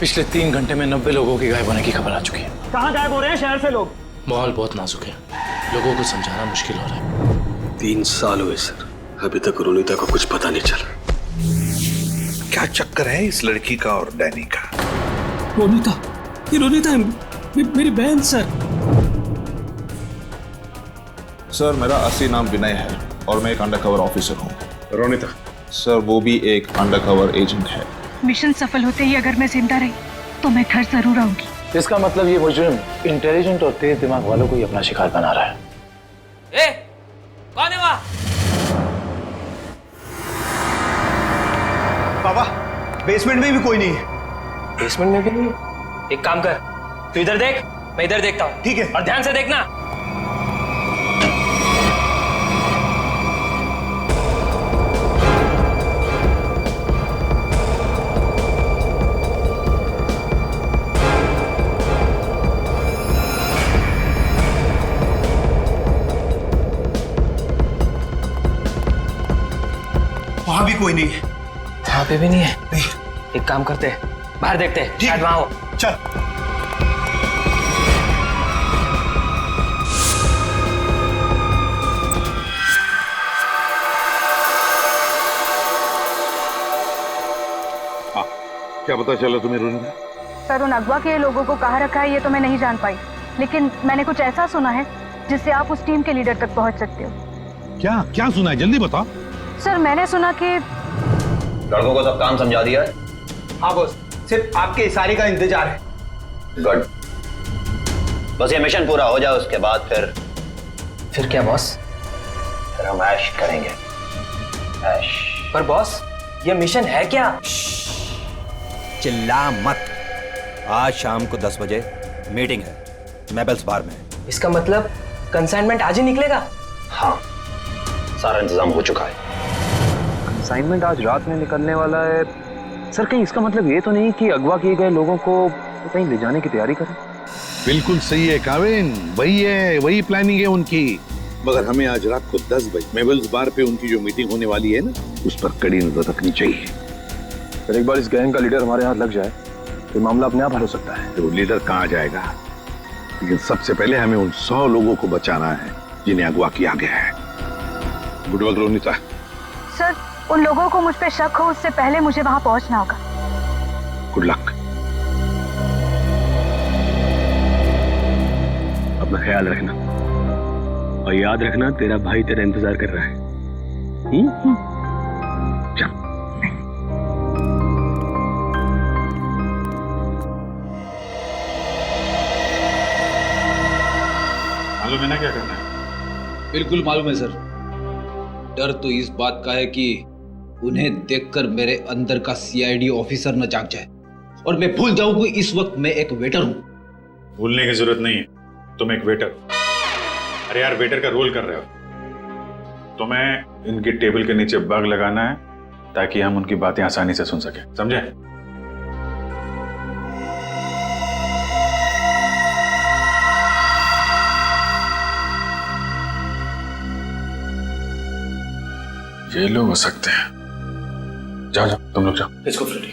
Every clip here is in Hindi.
पिछले 3 घंटे में 90 लोगों के गायब होने की खबर आ चुकी है। कहाँ गायब हो रहे हैं शहर से लोग? माहौल बहुत नाजुक है, लोगों को समझाना मुश्किल हो रहा है। 3 साल हुए सर, अभी तक रोनिता को कुछ पता नहीं चला। क्या चक्कर है इस लड़की का और डैनी का? रोनिता, ये रोनिता है, मेरी बहन सर। सर मेरा असली नाम विनय है और मैं एक अंडरकवर ऑफिसर हूँ। रोनिता? सर वो भी एक अंडरकवर एजेंट है। मिशन सफल होते ही अगर मैं जिंदा रही तो मैं घर जरूर आऊंगी। इसका मतलब ये मुजरिम इंटेलिजेंट और तेज दिमाग वालों को ही अपना शिकार बना रहा है। ए, कौन है वहाँ? पापा, बेसमेंट में भी कोई नहीं है। बेसमेंट में भी नहीं? एक काम कर, तू इधर देख, मैं इधर देखता हूँ। ठीक है। और ध्यान से देखना। वहां भी कोई नहीं है। वहां पे भी नहीं है? नहीं। एक काम करते हैं, बाहर देखते हैं, शायद वहां हो। चल। हाँ, क्या पता चला तुम्हें रोनिता? सर उन अगवा के लोगों को कहाँ रखा है ये तो मैं नहीं जान पाई, लेकिन मैंने कुछ ऐसा सुना है जिससे आप उस टीम के लीडर तक पहुंच सकते हो। क्या क्या सुना है, जल्दी बताओ। सर मैंने सुना कि लड़कों को सब काम समझा दिया है। हाँ बॉस, सिर्फ आपके इशारे का इंतजार है। गुड, बस ये मिशन पूरा हो जाए उसके बाद फिर क्या बॉस? फिर हम ऐश करेंगे। ऐश। पर बॉस, ये मिशन है क्या? चिल्ला मत। आज शाम को 10 बजे मीटिंग है मेबल्स बार में। इसका मतलब कंसाइनमेंट आज ही निकलेगा? हाँ, सारा इंतजाम हो चुका है। असाइनमेंट आज रात में निकलने वाला है। सर कहीं इसका मतलब ये तो नहीं कि अगवा किए गए लोगों को कहीं ले जाने की तैयारी करें? बिल्कुल सही है काविन, वही है, वही प्लानिंग है उनकी। मगर हमें आज रात को 10 बजे मेबल्स बार पे उनकी जो मीटिंग होने वाली है ना, उस पर कड़ी नजर रखनी चाहिए। सर एक बार इस गैंग का लीडर हमारे हाथ लग जाए तो मामला अपने आप हल हो सकता है। तो लीडर कहाँ जाएगा, लेकिन सबसे पहले हमें उन 100 लोगों को बचाना है जिन्हें अगवा किया गया है। Good work Ronita. सर उन लोगों को मुझ पे शक हो उससे पहले मुझे वहां पहुंचना होगा। Good luck. अपना ख्याल रखना और याद रखना तेरा भाई तेरा इंतजार कर रहा है। चल। मालूम है ना क्या करना है? बिल्कुल मालूम है सर। डर तो इस बात का है कि उन्हें देखकर मेरे अंदर का सीआईडी ऑफिसर न जाग जाए और मैं भूल जाऊं कि इस वक्त मैं एक वेटर हूं। भूलने की जरूरत नहीं है, तुम एक वेटर। अरे यार, वेटर का रोल कर रहे हो। तुम्हें इनकी टेबल के नीचे बग लगाना है ताकि हम उनकी बातें आसानी से सुन सके, समझे? ये लोग हो सकते हैं। जाओ जाओ, तुम लोग जाओ। इसको फ्रेडी।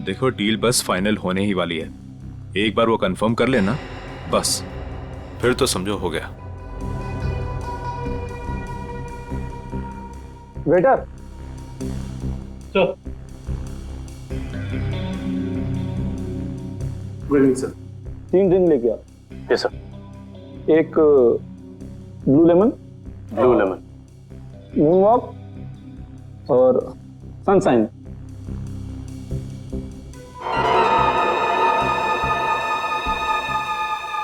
देखो डील बस फाइनल होने ही वाली है, एक बार वो कंफर्म कर लेना बस, फिर तो समझो हो गया। Waiter, sir. Good evening sir. 3 drink लेके आ। Yes sir. एक ब्लू लेमन, मून वॉक और सनशाइन।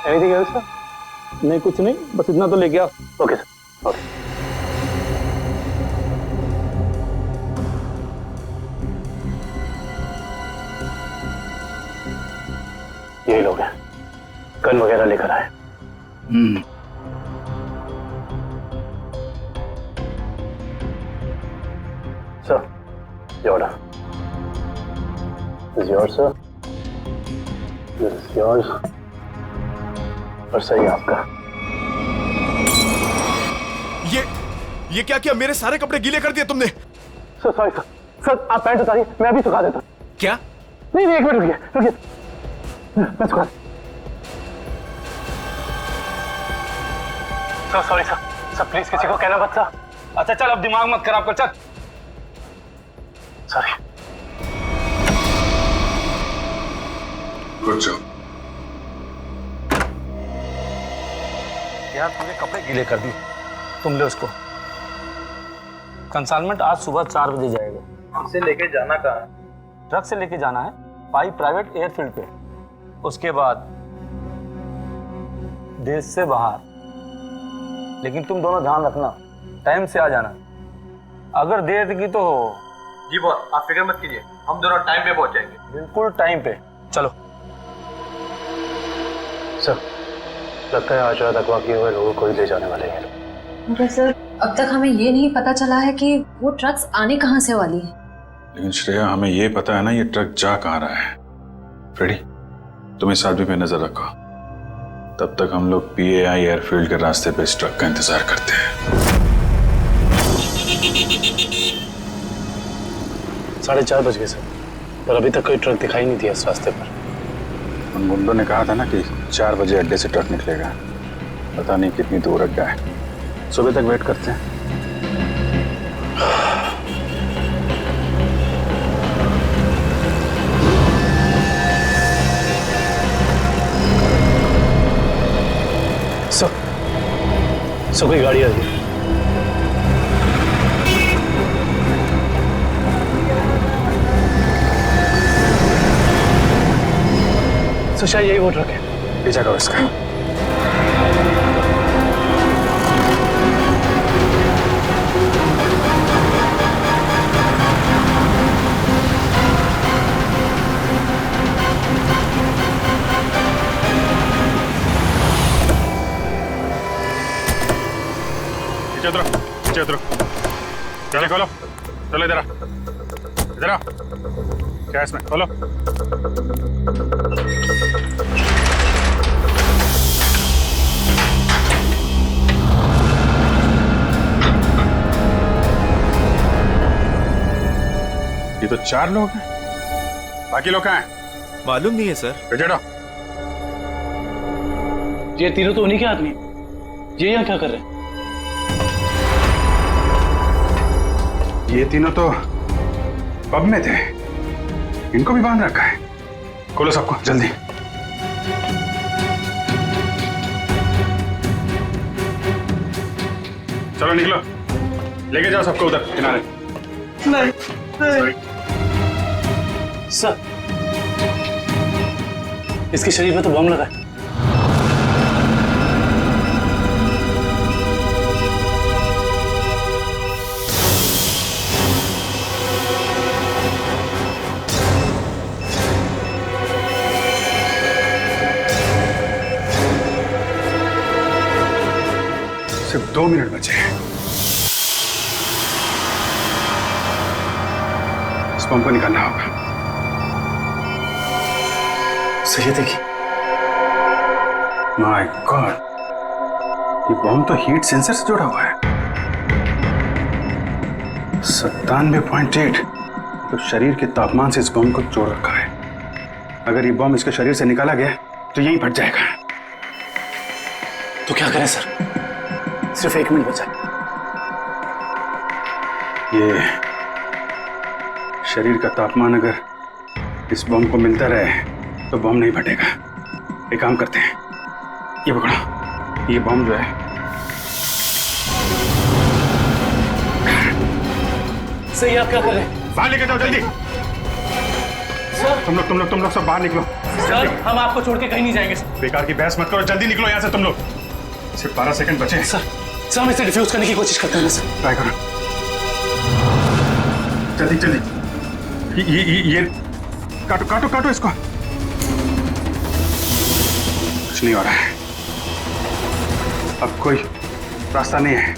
Anything else sir? नहीं कुछ नहीं, बस इतना तो लेके आ। Okay sir. ओके। यही लोग हैं, गन वगैरह लेकर आए। Sir, your order. This is yours, sir. This is yours. और सही आपका। ये क्या किया? मेरे सारे कपड़े गीले कर दिए तुमने। सर सॉरी सर, सर आप पैंट उतारिए, मैं अभी सुखा देता हूँ। क्या? नहीं नहीं, एक मिनट रुकिए रुकिए, मैं सुखा। Sir sorry sir, sir please किसी को कहना मत सर। अच्छा चल, अब दिमाग मत खराब कर, चल। सॉरी। Good job. यार तुमने कपड़े गीले कर दिए, तुम ले उसको। कंसाइनमेंट आज सुबह 4 बजे जाएगा। इसे लेके जाना कहाँ है? ट्रक से लेके जाना है पाई प्राइवेट एयरफील्ड पे, उसके बाद देश से बाहर। लेकिन तुम दोनों ध्यान रखना, टाइम से आ जाना। अगर देर की तो जी बॉस, आप फिक्र मत कीजिए, हम दोनों टाइम पे पहुंचेंगे। बिल्कुल टाइम पे। चलो। सर लगता है आज रात अगवा किए हुए लोगों को ही ले जाने वाले हैं। मगर सर अब तक हमें ये नहीं पता चला है कि वो ट्रक्स आने कहाँ से वाली है। लेकिन श्रेया, हमें ये पता है ना ये ट्रक जा कहाँ रहा है। फ्रेडी, तुम इस आदमी पे नजर रखो, तब तक हम लोग PAI एयरफील्ड के रास्ते पे इस ट्रक का इंतजार करते हैं। 4:30 बज गए सर, पर अभी तक कोई ट्रक दिखाई नहीं दिया इस रास्ते पर। उन गुंडों ने कहा था ना कि 4 बजे अड्डे से ट्रक निकलेगा, पता नहीं कितनी दूर अड्डा है। सुबह तक वेट करते हैं। सो कोई गाड़ी आ गई। सो शायद यही वो ट्रक है। पीछा करो इसका। पीछे उतरो, चलो खोलो, चलो इधर आ, इधर आ। क्या इसमें? खोलो। ये तो 4 लोग हैं, बाकी लोग कहाँ हैं? मालूम नहीं है सर। चढ़ो। ये तीनों तो उन्हीं के आदमी, ये यहाँ क्या कर रहे हैं? ये तीनों तो पब में थे, इनको भी बांध रखा है। खोलो सबको जल्दी। चलो निकलो, लेके जाओ सबको उधर किनारे। नहीं सर, इसके शरीर पे तो बम लगा है। सिर्फ 2 मिनट बचे हैं। इस बम को निकालना होगा। सही देखिए। माय गॉड, ये बम तो हीट सेंसर से जुड़ा हुआ है। 97.8 तो शरीर के तापमान से इस बम को जोड़ रखा है। अगर ये बम इसके शरीर से निकाला गया तो यहीं फट जाएगा। तो क्या करें सर? सिर्फ 1 मिनट बचा। ये शरीर का तापमान अगर इस बम को मिलता रहे तो बम नहीं फटेगा। एक काम करते हैं, ये पकड़ो, ये बम जो है सही। आप क्या कर रहे हैं? बाहर लेके जाओ जल्दी। सर तुम लोग सब बाहर निकलो। सर हम आपको छोड़ के कहीं नहीं जाएंगे। बेकार की बहस मत करो, जल्दी निकलो यहाँ से तुम लोग। सिर्फ 12 सेकंड बचे हैं। सर हम इसे डिफ्यूज करने की कोशिश करते हैं सर। ट्राई करो जल्दी जल्दी। ये काटो काटो काटो इसको। कुछ नहीं हो रहा है, अब कोई रास्ता नहीं है।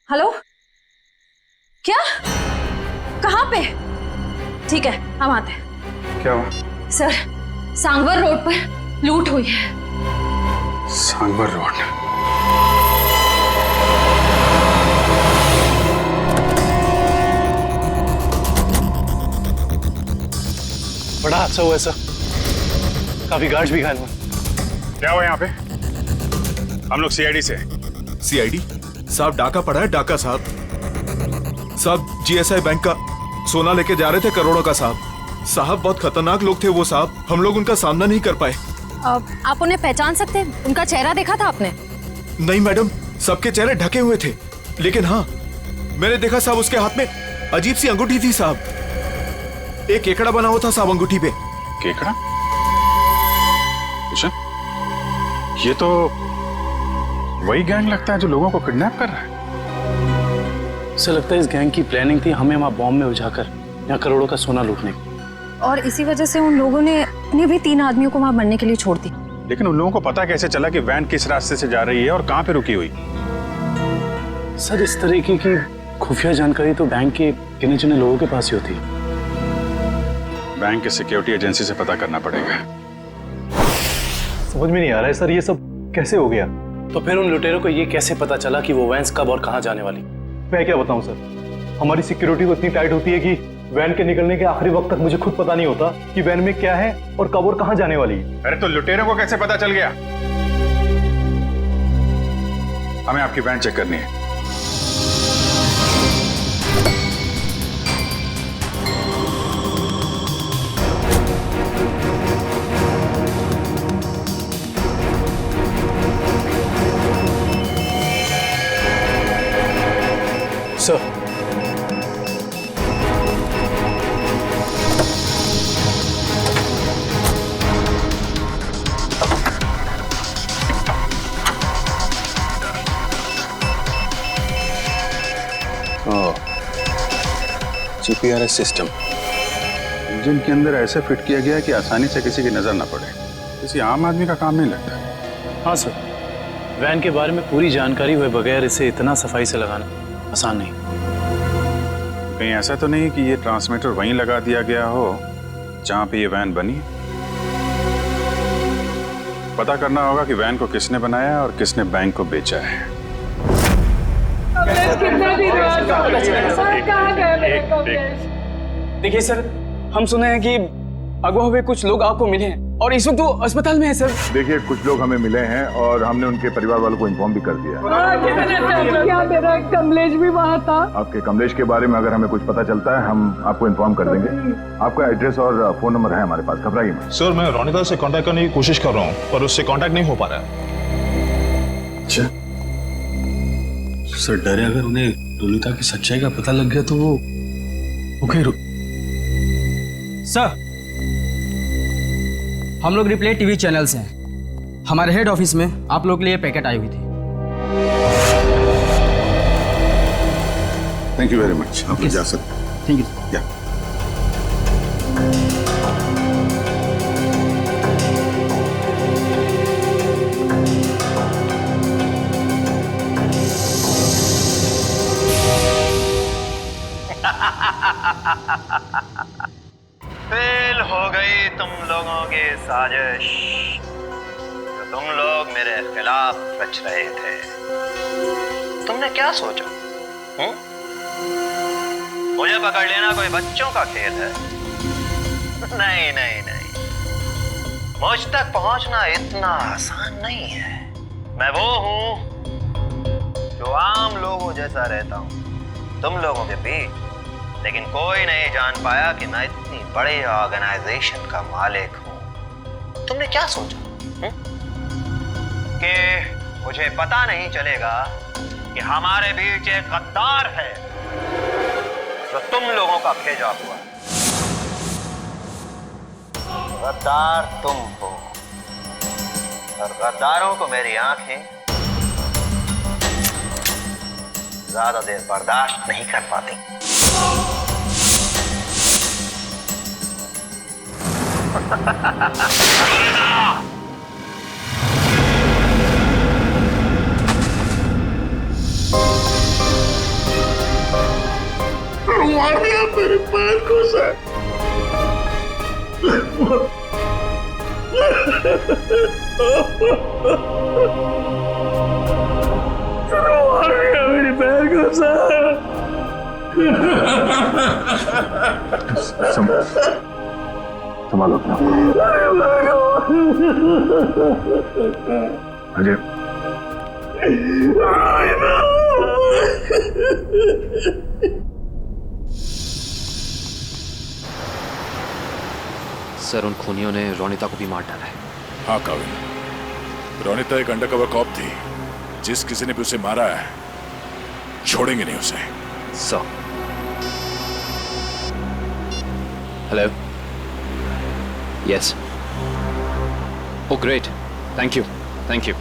हेलो पे? ठीक है, हम आते हैं। क्या हुआ? सर, सांगवर रोड पर लूट हुई है। सांगवर रोड? बड़ा हादसा हुआ है सर, काफी गार्ड्स भी घायल हुए। क्या हुआ यहाँ पे? हम लोग सीआईडी से। सीआईडी साहब, डाका पड़ा है, डाका साहब जीएसआई बैंक का सोना लेके जा रहे थे, करोड़ों का साहब बहुत खतरनाक लोग थे वो साहब, हम लोग उनका सामना नहीं कर पाए। आप उन्हें पहचान सकते हैं? उनका चेहरा देखा था आपने? नहीं मैडम, सबके चेहरे ढके हुए थे, लेकिन हाँ मैंने देखा साहब उसके हाथ में अजीब सी अंगूठी थी साहब, एक केकड़ा बना हुआ था साहब अंगूठी पे। केकड़ा? अच्छा, ये तो वही गैंग लगता है जो लोगों को किडनैप कर रहा है। उसे लगता है इस गैंग की प्लानिंग थी हमें वहां बॉम्ब में उलझाकर यहाँ करोड़ों का सोना लूटने की, और इसी वजह से उन लोगों ने अपने भी 3 आदमियों को वहां मरने के लिए छोड़ दी। लेकिन उन लोगों को पता कैसे चला कि वैन किस रास्ते से जा रही है और कहां पे रुकी हुई? सर, इस तरीके की खुफिया जानकारी तो बैंक के गिने चुने लोगों के पास ही होती है। बैंक के सिक्योरिटी एजेंसी से पता करना पड़ेगा। समझ में नहीं आ रहा है सर, ये सब कैसे हो गया? तो फिर उन लुटेरों को ये कैसे पता चला कि वो वैन कब और कहां जाने वाली? मैं क्या बताऊं सर, हमारी सिक्योरिटी को इतनी टाइट होती है कि वैन के निकलने के आखिरी वक्त तक मुझे खुद पता नहीं होता कि वैन में क्या है और कब और कहां जाने वाली है। अरे तो लुटेरों को कैसे पता चल गया? हमें आपकी वैन चेक करनी है। सर, जीपीआरएस सिस्टम इंजन के अंदर ऐसे फिट किया गया कि आसानी से किसी की नजर ना पड़े, किसी आम आदमी का काम नहीं लगता। हाँ सर, वैन के बारे में पूरी जानकारी हुए बगैर इसे इतना सफाई से लगाना आसान नहीं। कहीं ऐसा तो नहीं कि ये ट्रांसमीटर वहीं लगा दिया गया हो जहां पे ये वैन बनी? पता करना होगा कि वैन को किसने बनाया और किसने बैंक को बेचा है। देखिए सर, हम सुने हैं कि अगवा हुए कुछ लोग आपको मिले हैं और इस वक्त वो अस्पताल में है सर। देखिए, कुछ लोग हमें मिले हैं और हमने उनके परिवार वालों को इन्फॉर्म भी कर दिया। मेरा कमलेश भी वहाँ था। आपके कमलेश के बारे में अगर हमें कुछ पता चलता है हम आपको इन्फॉर्म कर देंगे। आपका एड्रेस और फोन नंबर है हमारे पास, घबराइए मत। सर, मैं रोनिता से कांटेक्ट करने की कोशिश कर रहा हूँ पर उससे कांटेक्ट नहीं हो पा रहा है। अच्छा सर, डरे अगर उन्हें रोनिता की सच्चाई का पता लग गया तो वो सर, हम लोग रिप्ले टीवी चैनल से हैं। हमारे हेड ऑफिस में आप लोग के लिए पैकेट आई हुई थी। Thank you very much. आप लोग जा सकते हैं। Thank you. फेल हो गई तुम लोगों की साजिश जो तुम लोग मेरे खिलाफ रच रहे थे। तुमने क्या सोचा? मुझे पकड़ लेना कोई बच्चों का खेल है? नहीं नहीं नहीं, मुझ तक पहुंचना इतना आसान नहीं है। मैं वो हूं जो आम लोगों जैसा रहता हूं तुम लोगों के बीच, लेकिन कोई नहीं जान पाया कि मैं इतनी बड़ी ऑर्गेनाइजेशन का मालिक हूं। तुमने क्या सोचा कि मुझे पता नहीं चलेगा कि हमारे बीच एक गद्दार है जो तुम लोगों का भेजा हुआ है? गद्दार तुम हो और गद्दारों को मेरी आंखें ज्यादा देर बर्दाश्त नहीं कर पाती। मार दिया मेरे पैर को सर मेरे पैर को सर संभालो अपना अजय सर उन खूनियों ने रोनिता को भी मार डाला है। हाँ काविन, रोनिता एक अंडरकवर कॉप थी। जिस किसी ने भी उसे मारा है छोड़ेंगे नहीं उसे। Sir hello, yes, oh great, thank you thank you.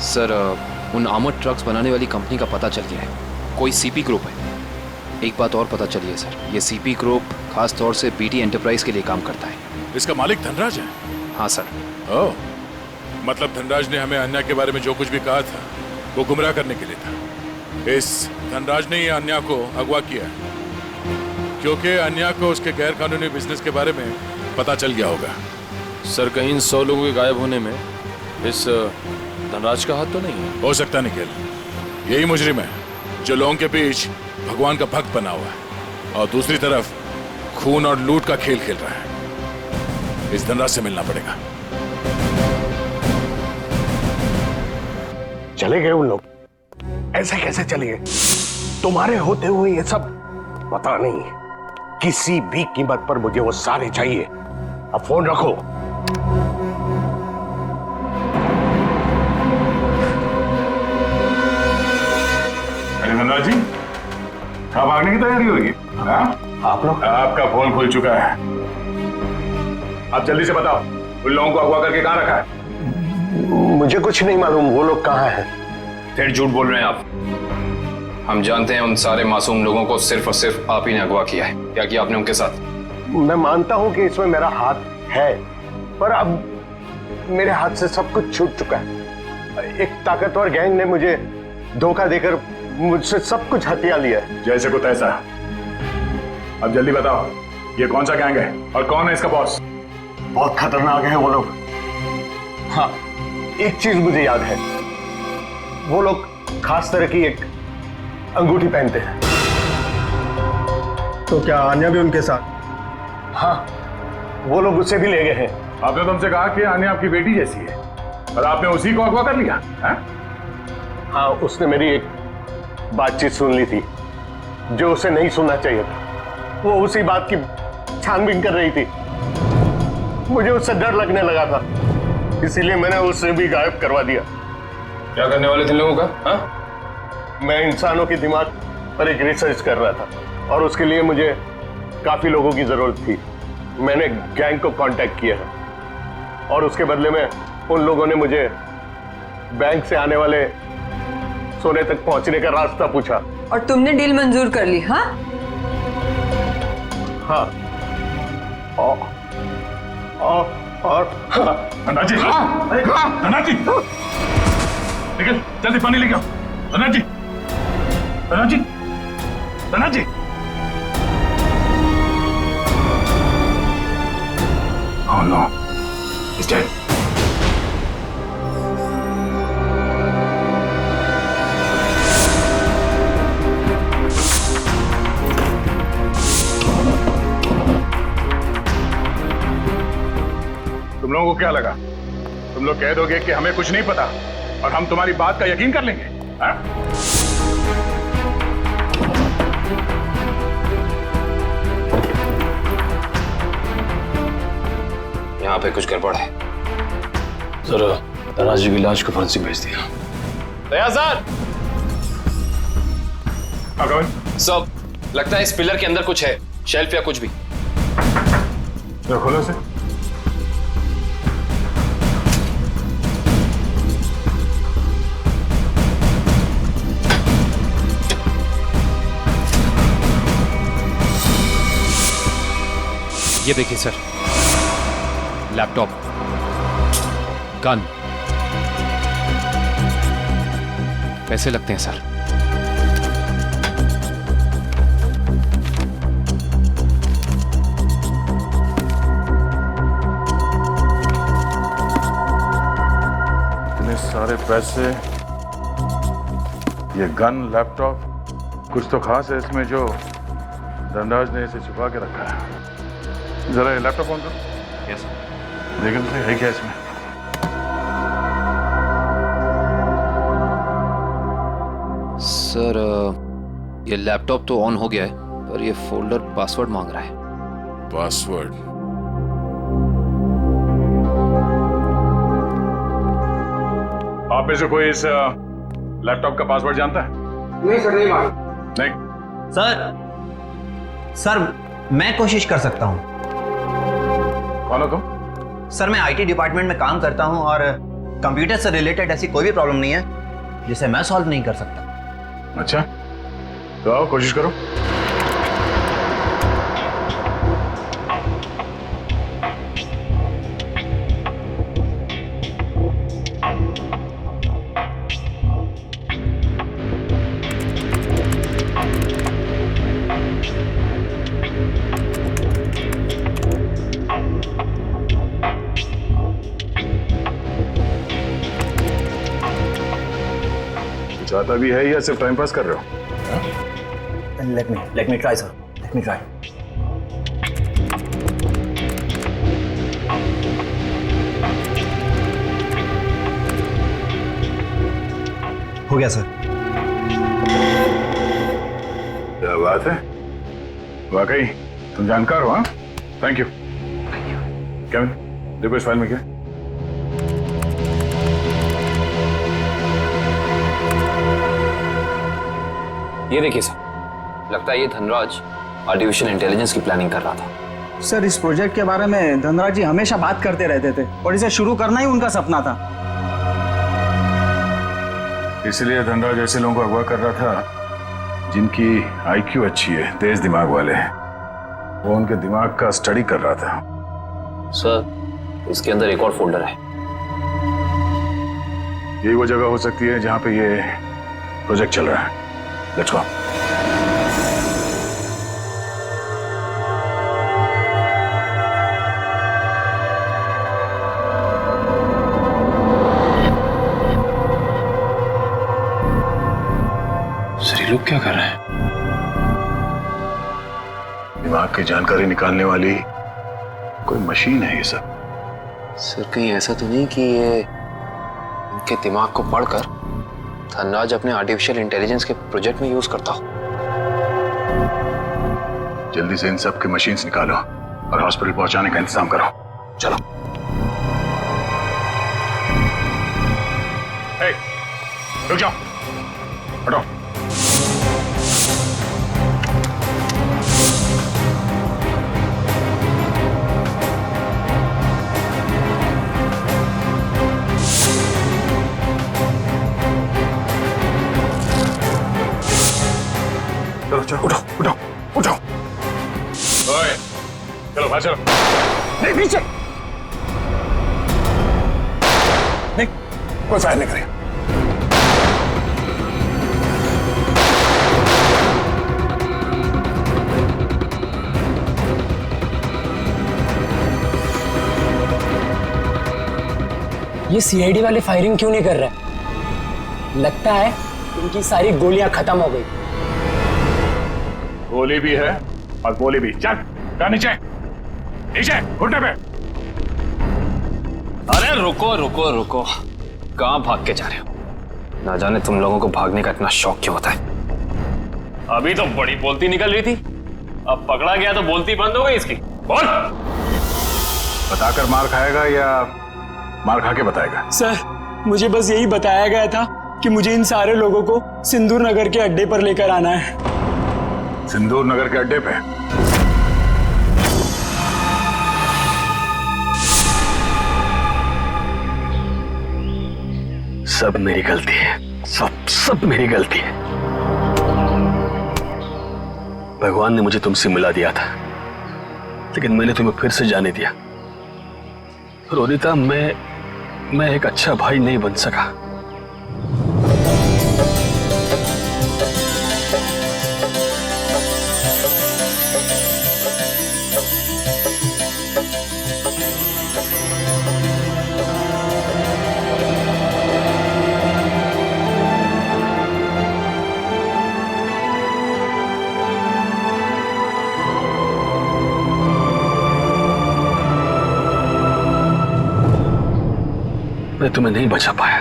Sir उन आर्मर्ड ट्रक्स बनाने वाली कंपनी का पता चल गया है, कोई सीपी ग्रुप है। एक बात और पता चली है सर, ये सीपी ग्रुप खास तौर से बीटी एंटरप्राइज के लिए काम करता है। इसका मालिक धनराज है? हाँ सर। ओह, मतलब धनराज ने हमें अन्या के बारे में जो कुछ भी कहा था वो गुमराह करने के लिए था। इस धनराज ने ही अन्या को अगवा किया क्योंकि अन्या को उसके गैर कानूनी बिजनेस के बारे में पता चल गया होगा। सर कहीं इन 100 लोगों के गायब होने में इस धनराज का हाथ तो नहीं है? हो सकता निखिल, यही मुजरिम है जो लोगों के बीच भगवान का भक्त बना हुआ है और दूसरी तरफ खून और लूट का खेल खेल रहा है। इस धनराज से मिलना पड़ेगा। चले गए उन लोग? ऐसे कैसे चले गए? तुम्हारे होते हुए ये सब पता नहीं। किसी भी कीमत पर मुझे वो सारे चाहिए। अब फोन रखो। अरे धनराज जी, कहाँ भागने की तैयारी होगी? आप लोग? आपका फोन खुल चुका है। आप जल्दी से बताओ, उन लोगों को अगवा करके कहाँ रखा है? मुझे कुछ नहीं मालूम वो लोग कहाँ हैं। फिर झूठ बोल रहे हैं आप। हम जानते हैं उन सारे मासूम लोगों को सिर्फ और सिर्फ आप ही ने अगवा किया है। क्या किया आपने उनके साथ? मैं मानता हूं कि इसमें मेरा हाथ है, पर अब मेरे हाथ से सब कुछ छूट चुका है। एक ताकतवर गैंग ने मुझे धोखा देकर मुझसे सब कुछ हथिया लिया है। जैसे को तैसा। अब जल्दी बताओ, ये कौन सा गैंग है और कौन है इसका बॉस? बहुत खतरनाक है वो लोग। हाँ, एक चीज मुझे याद है, वो लोग खास तरह की एक अंगूठी पहनते हैं। तो क्या आन्या भी उनके साथ? हाँ, वो लोग उसे भी ले गए हैं। आपने तुमसे कहा कि आन्या आपकी बेटी जैसी है और आपने उसी को अगवा कर लिया है? हाँ, उसने मेरी एक बातचीत सुन ली थी जो उसे नहीं सुनना चाहिए था। वो उसी बात की छानबीन कर रही थी। मुझे उससे डर लगने लगा था, इसीलिए मैंने उसे भी गायब करवा दिया। क्या करने वाले थे लोगों का? हाँ? मैं इंसानों के दिमाग पर एक रिसर्च कर रहा था और उसके लिए मुझे काफी लोगों की जरूरत थी। मैंने गैंग को कांटेक्ट किया है और उसके बदले में उन लोगों ने मुझे बैंक से आने वाले सोने तक पहुंचने का रास्ता पूछा। और तुमने डील मंजूर कर ली? हाँ हाँ। और धनराज जी, धनराज जी, निकल जल्दी पानी लेके आओ। धनराज जी, धनराज जी, धनराज जी। Oh no, he's dead. तुम लोगों को क्या लगा? तुम लोग कह दोगे कि हमें कुछ नहीं पता और हम तुम्हारी बात का यकीन कर लेंगे? हाँ? यहाँ पे कुछ गड़बड़ है। सर, धनराज जी की लाश को फॉरेंसिक भेज दिया। दया सर, सब लगता है इस पिलर के अंदर कुछ है, शेल्फ या कुछ भी। तो खोलो से। ये देखिए सर, लैपटॉप, गन, पैसे लगते हैं सर। सारे पैसे, ये गन, लैपटॉप, कुछ तो खास है इसमें जो धनराज ने इसे छुपा के रखा है। जरा ये लैपटॉप ऑन करो। यस देखो तो है क्या इसमें। सर ये लैपटॉप तो ऑन हो गया है, पर ये फोल्डर पासवर्ड मांग रहा है। पासवर्ड? आप में से कोई इस लैपटॉप का पासवर्ड जानता है? नहीं सर, नहीं मालूम। नहीं सर मैं कोशिश कर सकता हूँ। कौन हो तुम? सर मैं आईटी डिपार्टमेंट में काम करता हूँ और कंप्यूटर से रिलेटेड ऐसी कोई भी प्रॉब्लम नहीं है जिसे मैं सॉल्व नहीं कर सकता। अच्छा, तो आओ कोशिश करो। चाहता भी है या सिर्फ टाइम पास कर रहे हो? Let me try, sir. Let me try. हो गया सर। क्या बात है, वाकई तुम जानकार हो। हाँ, थैंक यू। केविन, देखो इस फाइल में क्या। ये देखिए सर, लगता है ये धनराज आर्टिफिशियल इंटेलिजेंस की प्लानिंग कर रहा था। सर इस प्रोजेक्ट के बारे में धनराज जी हमेशा बात करते रहते थे और इसे शुरू करना ही उनका सपना था। इसलिए धनराज ऐसे लोगों को अगवा कर रहा था जिनकी आईक्यू अच्छी है, तेज दिमाग वाले हैं। वो उनके दिमाग का स्टडी कर रहा था। सर इसके अंदर एक और फोल्डर है। यही वो जगह हो सकती है जहां पे ये प्रोजेक्ट चल रहा है। Let's go. सर ये लोग क्या कर रहे हैं? दिमाग की जानकारी निकालने वाली कोई मशीन है ये सब। सर कहीं ऐसा तो नहीं कि ये इनके दिमाग को पढ़कर धनराज अपने आर्टिफिशियल इंटेलिजेंस के प्रोजेक्ट में यूज करता हो? जल्दी से इन सब के मशीन्स निकालो और हॉस्पिटल पहुंचाने का इंतजाम करो। चलो। रुक जाओ, हटो। चलो उठो उठो उठो। ओए, चलो बाहर चलो। नहीं पीछे। नहीं, कोई फायर नहीं करेगा। ये सीआईडी वाले फायरिंग क्यों नहीं कर रहे? लगता है इनकी सारी गोलियां खत्म हो गई। गोली भी है और गोली भी। चल नीचे नीचे घुटने पे। अरे रुको रुको रुको, कहाँ भाग के जा रहे हो? ना जाने तुम लोगों को भागने का इतना शौक क्यों होता है। अभी तो बड़ी बोलती निकल रही थी, अब पकड़ा गया तो बोलती बंद हो गई इसकी। बोल। बताकर मार खाएगा या मार खा के बताएगा? सर मुझे बस यही बताया गया था कि मुझे इन सारे लोगों को सिंदूर नगर के अड्डे पर लेकर आना है। सिंदूर नगर के अड्डे पे? सब मेरी गलती है, सब मेरी गलती है। भगवान ने मुझे तुमसे मिला दिया था, लेकिन मैंने तुम्हें फिर से जाने दिया। रोनिता, मैं एक अच्छा भाई नहीं बन सका। तुम्हें नहीं बचा पाया।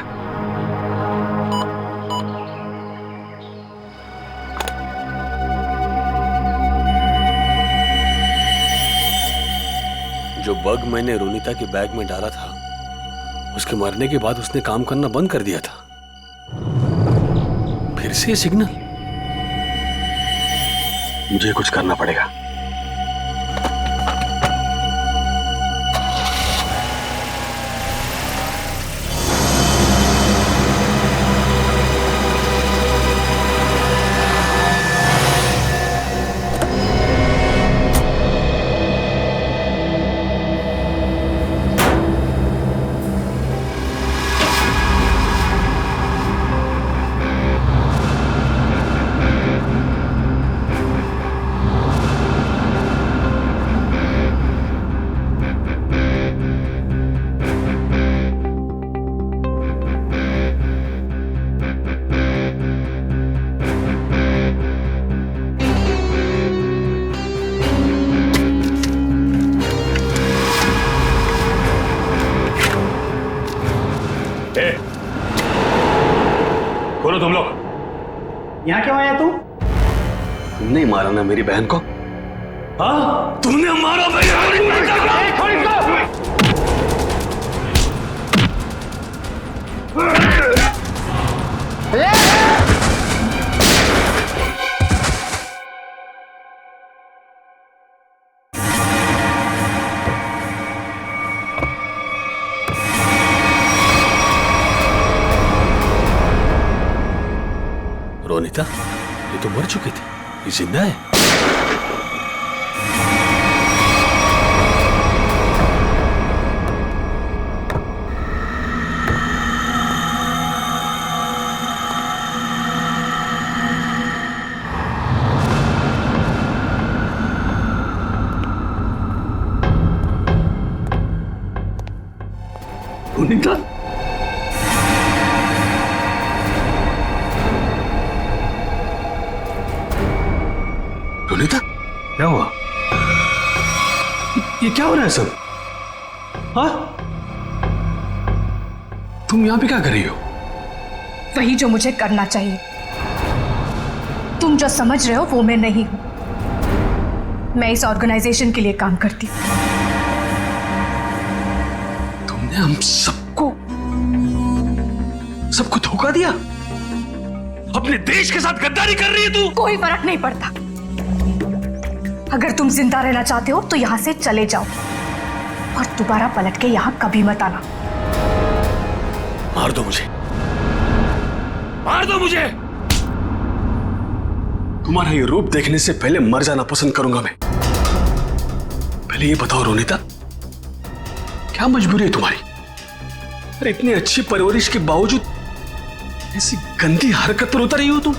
जो बग मैंने रोनिता के बैग में डाला था, उसके मरने के बाद उसने काम करना बंद कर दिया था। फिर से सिग्नल। मुझे कुछ करना पड़ेगा। बोलो तुम लोग यहाँ क्यों आया तू? तुमने मारा ना मेरी बहन को? हाँ, तुमने मारा मेरी रोनिता, ये तो मर चुकी थी, ये जिंदा है। रोनिता, रोनिता, क्या हुआ? ये क्या हो रहा है सब? हाँ? तुम यहां पे क्या कर रही हो? वही जो मुझे करना चाहिए। तुम जो समझ रहे हो वो मैं नहीं हूं। मैं इस ऑर्गेनाइजेशन के लिए काम करती हूं। तुमने हम सबको धोखा दिया? अपने देश के साथ गद्दारी कर रही है तू? कोई फर्क नहीं पड़ता। अगर तुम जिंदा रहना चाहते हो तो यहां से चले जाओ और दोबारा पलट के यहां कभी मत आना। मार दो मुझे, मार दो मुझे। तुम्हारा ये रूप देखने से पहले मर जाना पसंद करूंगा मैं। पहले ये बताओ रोनिता, क्या मजबूरी है तुम्हारी? अरे इतनी अच्छी परवरिश के बावजूद ऐसी गंदी हरकत पर उतर रही हो तुम?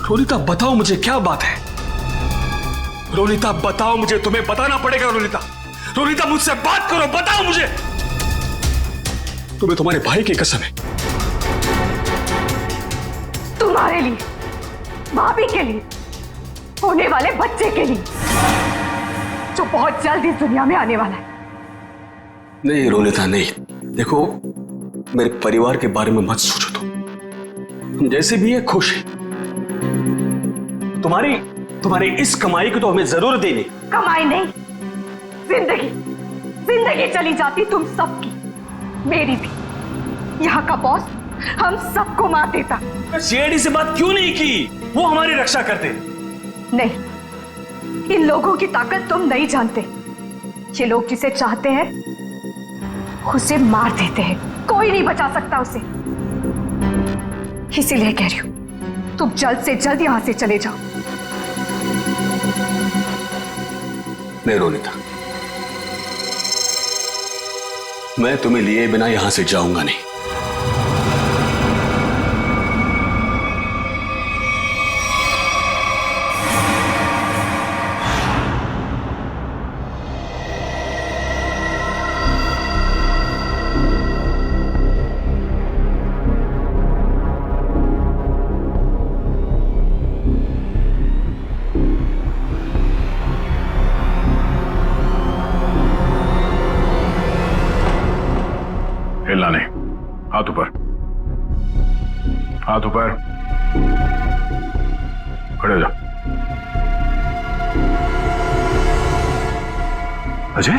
रोनिता बताओ मुझे, क्या बात है? रोनिता बताओ मुझे, तुम्हें बताना पड़ेगा। रोनिता, रोनिता मुझसे बात करो, बताओ मुझे। तुम्हें तुम्हारे भाई की कसम है। तुम्हारे लिए, भाभी के लिए, होने वाले बच्चे के लिए जो बहुत जल्द इस दुनिया में आने वाला है। नहीं रोनिता नहीं, देखो मेरे परिवार के बारे में मत सोचो। तुम जैसे भी है खुश है। तुम्हारी इस कमाई को तो हमें जरूर देनी। कमाई नहीं, जिंदगी जिंदगी चली जाती तुम सबकी, मेरी भी। यहाँ का बॉस हम सबको मार देता। सीआईडी से बात क्यों नहीं की? वो हमारी रक्षा करते। नहीं, इन लोगों की ताकत तुम नहीं जानते। ये लोग जिसे चाहते हैं उसे मार देते हैं, कोई नहीं बचा सकता उसे। इसीलिए कह रही हूं, तुम जल्द से जल्द यहां से चले जाओ। नहीं रोनिता, मैं तुम्हें लिए बिना यहां से जाऊंगा नहीं। हाथ ऊपर, खड़े हो जाओ। अजय,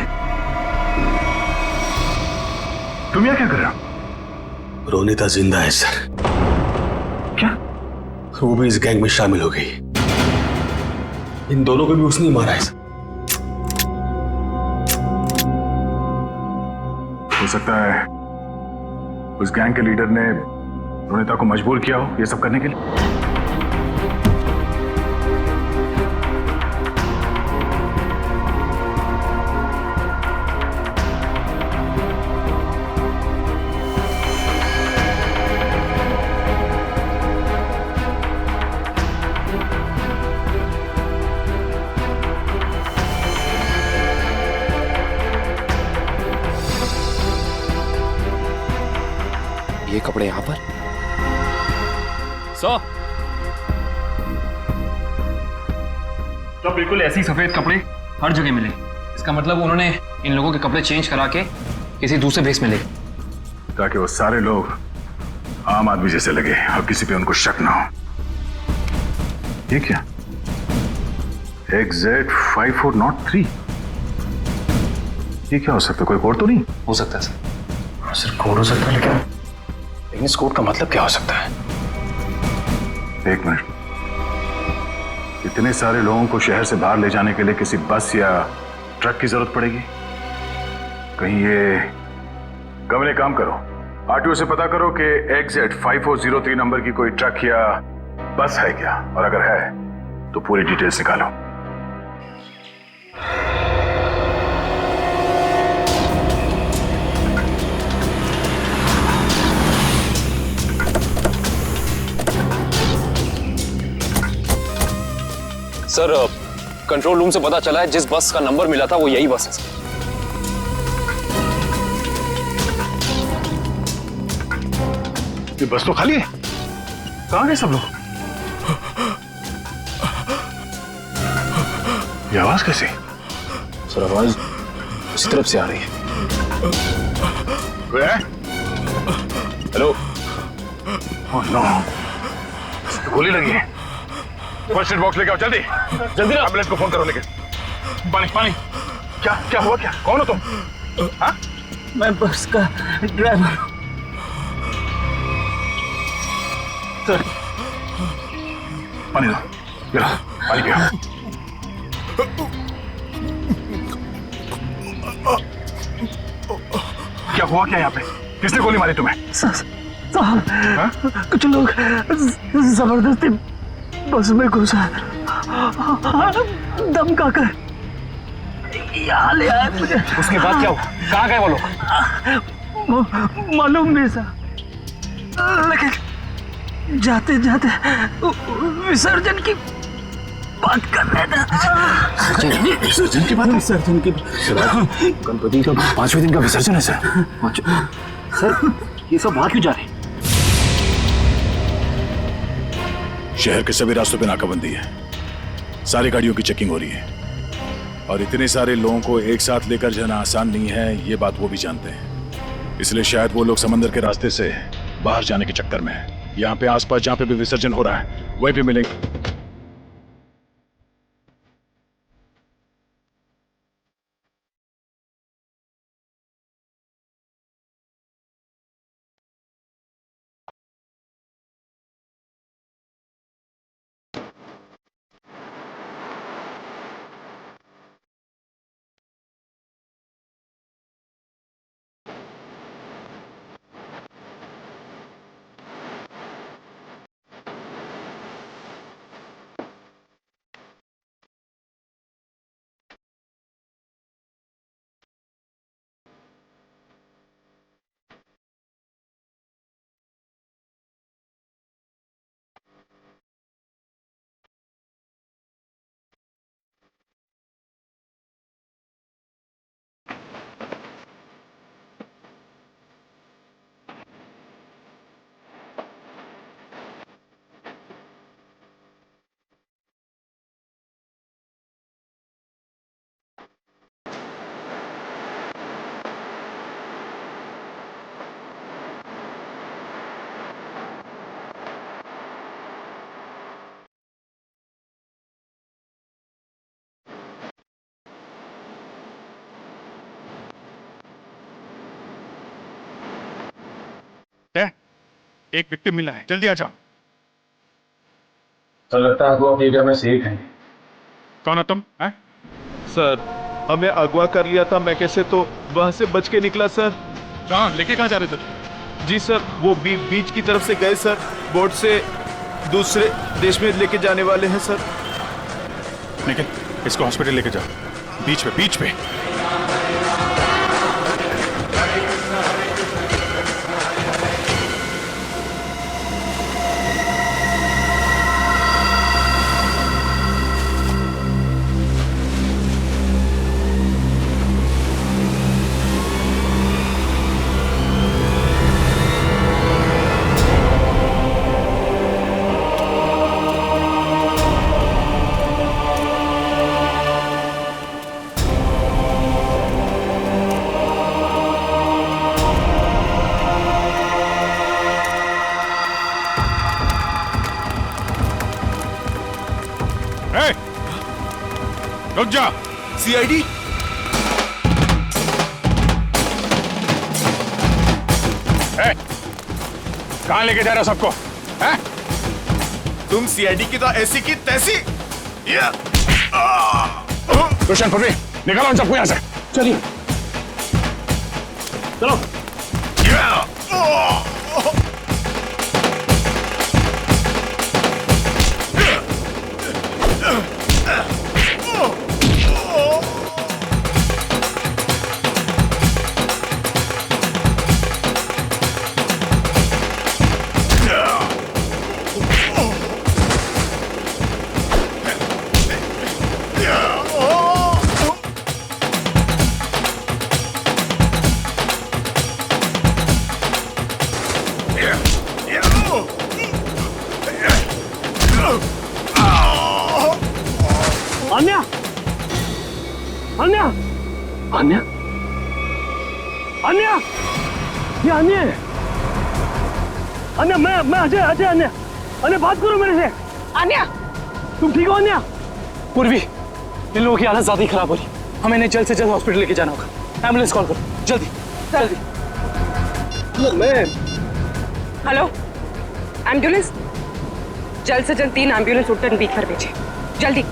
तुम यहाँ क्या कर रहे हो? रोनिता जिंदा है सर। क्या? वो भी इस गैंग में शामिल हो गई। इन दोनों को भी उसने ही मारा है सर। हो सकता है उस गैंग के लीडर ने रोनिता को मजबूर किया हो ये सब करने के लिए। ये कपड़े यहां पर तो बिल्कुल ऐसे ही सफेद कपड़े हर जगह मिले। इसका मतलब उन्होंने इन लोगों के कपड़े चेंज करा के किसी दूसरे भेस में ले, ताकि वो सारे लोग आम आदमी जैसे लगे और किसी पे उनको शक ना हो। ये क्या? XZ5403, ये क्या हो सकता है? कोई कोड तो नहीं हो सकता है सर? सर कोड हो सकता है, लेकिन इस कोड का मतलब क्या हो सकता है? एक मिनट, इतने सारे लोगों को शहर से बाहर ले जाने के लिए किसी बस या ट्रक की जरूरत पड़ेगी? कहीं ये कमरे काम करो, आरटीओ से पता करो कि XZ5403 नंबर की कोई ट्रक या बस है क्या, और अगर है तो पूरी डिटेल्स निकालो। सर, कंट्रोल रूम से पता चला है जिस बस का नंबर मिला था वो यही बस है सर। ये बस तो खाली है, कहां गए सब लोग? ये आवाज कैसी? सर आवाज उसी तरफ से आ रही है। हेलो। ओह नो, गोली लगी है। फर्स्ट एड बॉक्स लेके आओ जल्दी जल्दी। एम्बुलेंस को फोन करो। लेके पानी पानी। क्या क्या हुआ? क्या, कौन हो तुम? हाँ? मैं बस का ड्राइवर हूं सर। पानी दो, ये लो, पानी पियो। क्या हुआ क्या यहाँ पे? किसने गोली मारी तुम्हें? साहब, कुछ लोग जबरदस्ती बस में घुसा धमका कर यहाँ ले आए मुझे। उसके बाद क्या हुआ? कहाँ गए वो लोग? मालूम नहीं साहब, लेकिन जाते जाते विसर्जन की बात कर रहे थे। विसर्जन की बात? विसर्जन की गणपति का 5वें दिन का विसर्जन है सर। सर ये सब बात क्यों जा रही? शहर के सभी रास्तों पे नाकाबंदी है, सारी गाड़ियों की चेकिंग हो रही है, और इतने सारे लोगों को एक साथ लेकर जाना आसान नहीं है, ये बात वो भी जानते हैं। इसलिए शायद वो लोग समंदर के रास्ते से बाहर जाने के चक्कर में हैं। यहाँ पे आसपास जहाँ पे भी विसर्जन हो रहा है वहीं पे मिलेंगे। एक विक्टिम मिला है, जल्दी आ जाओ। तो लगता है वो एरिया में से एक है। कौन हो तुम? हैं? सर हमें अगवा कर लिया था मैं कैसे, तो वहां से बच के निकला सर। कहाँ लेके कहाँ जा रहे थे? जी सर, वो बीच की तरफ से गए सर, बोट से दूसरे देश में लेके जाने वाले हैं सर। लेकिन इसको हॉस्पिटल लेके जाओ, बीच पे। रुक जा। सीआईडी? कहाँ लेके जा रहे हो सबको? हैं? तुम सीआईडी की तो ऐसी की तैसी। दुष्यंत, पृथ्वी, निकालो उन सबको यहाँ से। चलिए चलो। अन्या, अन्या, अन्या, अन्या, ये अन्य है। अन्या, मैं अजय, अन्या, अन्या बात करो मेरे से। अन्या, तुम ठीक हो अन्या? पूर्वी, इन लोगों की हालत ज्यादा ही खराब हो रही, हमें इन्हें जल्द से जल्द हॉस्पिटल लेके जाना होगा। एम्बुलेंस कॉल करो जल्दी जल्दी। हेलो, एम्बुलेंस, जल्द से जल्द 3 एम्बुलेंस उत्तर बीच पर भेजे, जल्दी।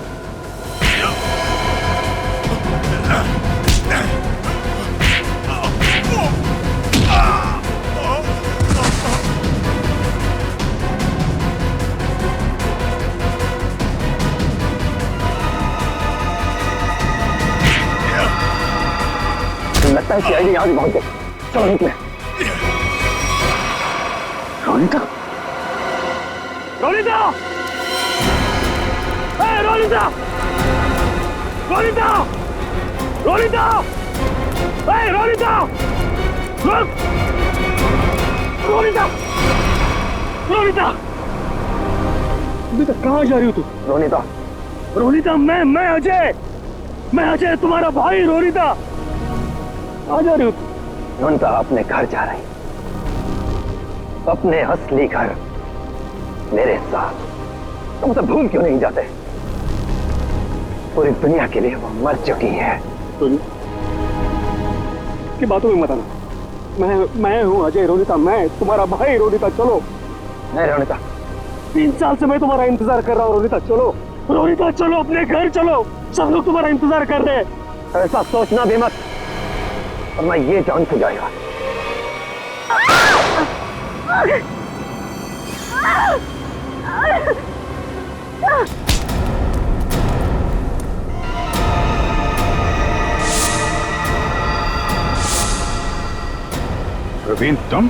लगता है सीआईडी यहाँ भी पहुंच गई। चलो निकले। रोनिता, रोनिता, रोनिता, रोनिता, रोनिता, रोनिता, रुक, रोनिता, रोनिता, बेटा कहाँ जा रही हो तू? रोनिता, रोनिता, मैं अजय तुम्हारा भाई। रोनिता आ जा रही हो? रोनिता अपने घर जा रही, अपने असली घर मेरे साथ। तुम सब भूल क्यों नहीं जाते? पूरी दुनिया के लिए वो मर चुकी है। की बातों में मत आना। मैं हूँ अजय। रोनिता, मैं तुम्हारा भाई। रोनिता चलो। नहीं रोनिता, 3 साल से मैं तुम्हारा इंतजार कर रहा हूँ। रोनिता चलो, रोनिता चलो, अपने घर चलो। सब लोग तुम्हारा इंतजार कर रहे हैं। ऐसा सोचना भी मत, और मैं ये जान से जाएगा। प्रवीण, तुम?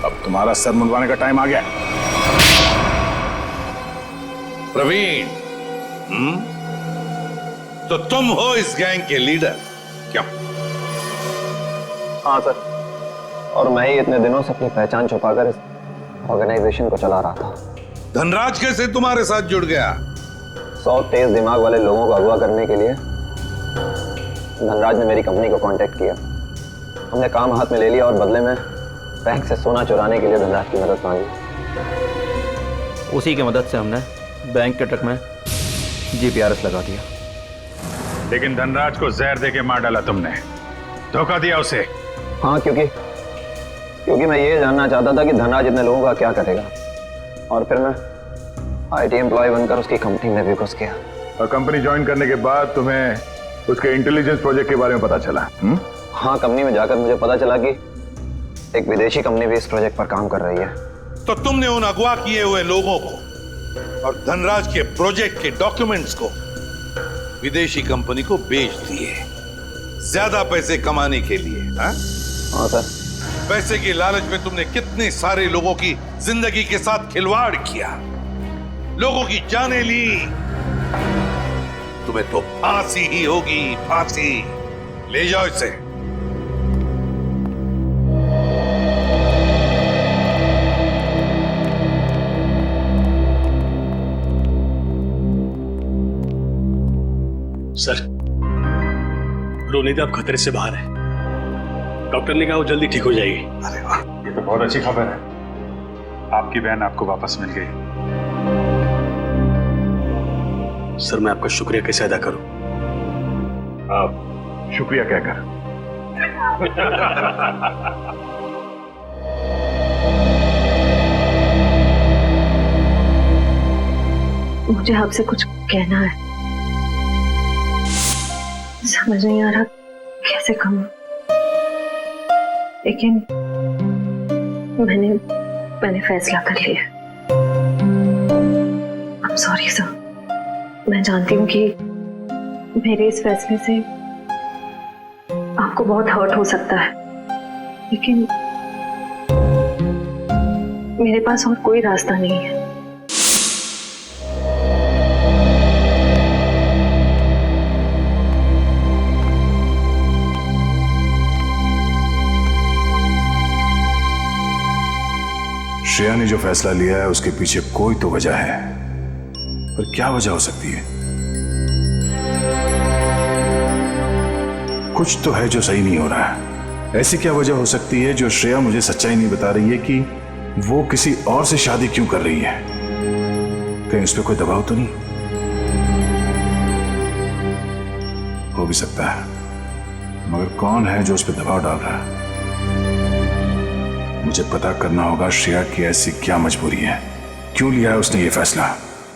अब तुम्हारा सर मुंडवाने का टाइम आ गया। प्रवीण, तो तुम हो इस गैंग के लीडर? क्यों? हाँ सर, और मैं ही इतने दिनों से अपनी पहचान छुपाकर इस ऑर्गेनाइजेशन को चला रहा था। धनराज कैसे तुम्हारे साथ जुड़ गया? 100 तेज दिमाग वाले लोगों को अगवा करने के लिए धनराज ने मेरी कंपनी को कांटेक्ट किया। हमने काम हाथ में ले लिया और बदले में बैंक से सोना चुराने के लिए धनराज की मदद मांगी। उसी की मदद से हमने बैंक के ट्रक में जीपीआरएस लगा दिया। लेकिन धनराज को जहर देके मार डाला तुमने, धोखा दिया उसे। हाँ, क्योंकि क्योंकि मैं ये जानना चाहता था कि धनराज इतने लोगों का क्या करेगा, और फिर मैं IT एम्प्लॉय बनकर उसकी कंपनी में भी घुस गया। और कंपनी ज्वाइन करने के बाद तुम्हें उसके इंटेलिजेंस प्रोजेक्ट के बारे में पता चला? हाँ, कंपनी में जाकर मुझे पता चला कि एक विदेशी कंपनी भी इस प्रोजेक्ट पर काम कर रही है। तो तुमने उन अगवा किए हुए लोगों को और धनराज के प्रोजेक्ट के डॉक्यूमेंट्स को विदेशी कंपनी को बेच दिए, ज्यादा पैसे कमाने के लिए। हाँ सर। पैसे की लालच में तुमने कितने सारे लोगों की जिंदगी के साथ खिलवाड़ किया, लोगों की जानें ली। तुम्हें तो फांसी ही होगी, फांसी। ले जाओ इसे। सर, रोनिता अब खतरे से बाहर है। डॉक्टर ने कहा वो जल्दी ठीक हो जाएगी। अरे वाह, ये तो बहुत अच्छी खबर है। आपकी बहन आपको वापस मिल गई। सर, मैं आपका शुक्रिया कैसे अदा करूं? आप शुक्रिया कहकर। मुझे आपसे कुछ कहना है, समझ नहीं आ रहा कैसे कहूं, लेकिन मैंने फैसला कर लिया। I'm sorry सर, मैं जानती हूँ कि मेरे इस फैसले से आपको बहुत हर्ट हो सकता है, लेकिन मेरे पास और कोई रास्ता नहीं है। श्रेया ने जो फैसला लिया है उसके पीछे कोई तो वजह है, पर क्या वजह हो सकती है? कुछ तो है जो सही नहीं हो रहा है। ऐसी क्या वजह हो सकती है जो श्रेया मुझे सच्चाई नहीं बता रही है कि वो किसी और से शादी क्यों कर रही है? कहीं उस पर कोई दबाव तो नहीं? हो भी सकता है, मगर कौन है जो उस पर दबाव डाल रहा है? मुझे पता करना होगा श्रेया की ऐसी क्या मजबूरी है, क्यों लिया है उसने ये फैसला।